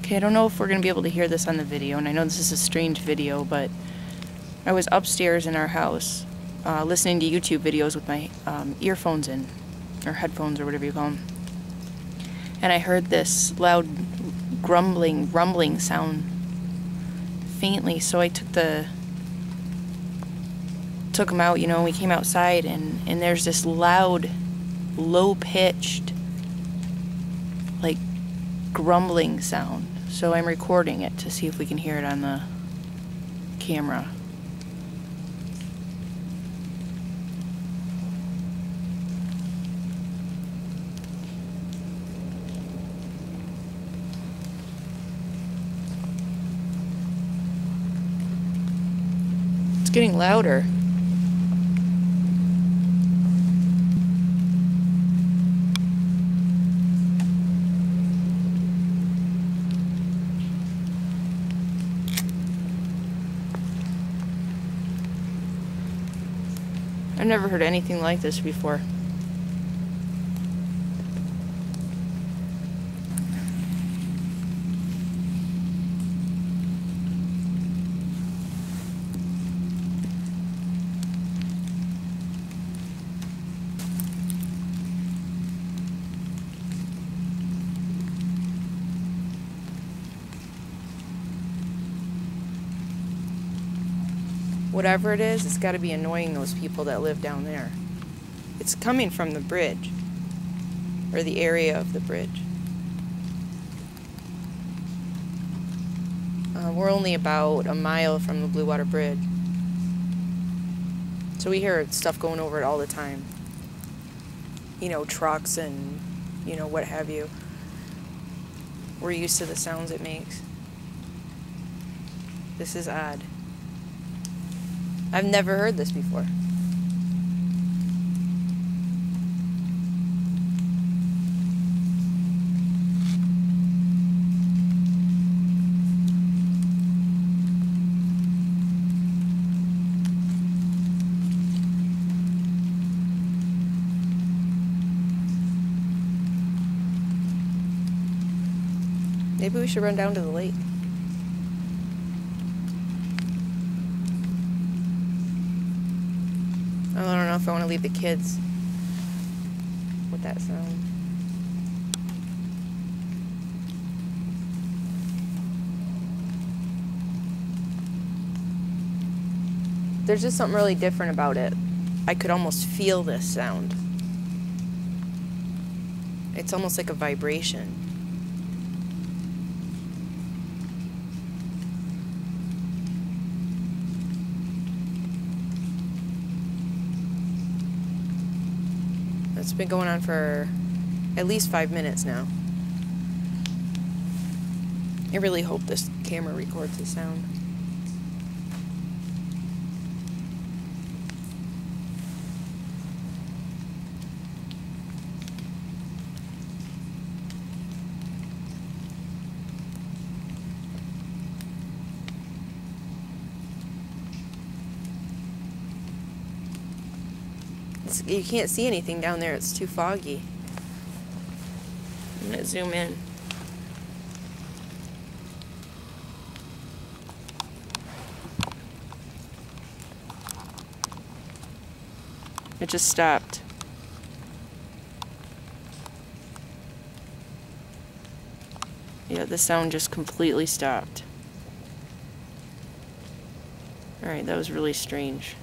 Okay, I don't know if we're going to be able to hear this on the video, and I know this is a strange video, but I was upstairs in our house listening to YouTube videos with my earphones in, or headphones, or whatever you call them. And I heard this loud grumbling, rumbling sound faintly, so I took them out, you know, and we came outside, and there's this loud, low-pitched, like, grumbling sound. So I'm recording it to see if we can hear it on the camera. It's getting louder. I've never heard anything like this before. Whatever it is, it's got to be annoying those people that live down there. It's coming from the bridge, or the area of the bridge. We're only about a mile from the Blue Water Bridge, so we hear stuff going over it all the time. You know, trucks and, you know, what have you. We're used to the sounds it makes. This is odd. I've never heard this before. Maybe we should run down to the lake. I don't know if I want to leave the kids with that sound. There's just something really different about it. I could almost feel this sound. It's almost like a vibration. It's been going on for at least 5 minutes now. I really hope this camera records the sound. You can't see anything down there, it's too foggy. I'm gonna zoom in. It just stopped. Yeah, the sound just completely stopped. Alright, that was really strange.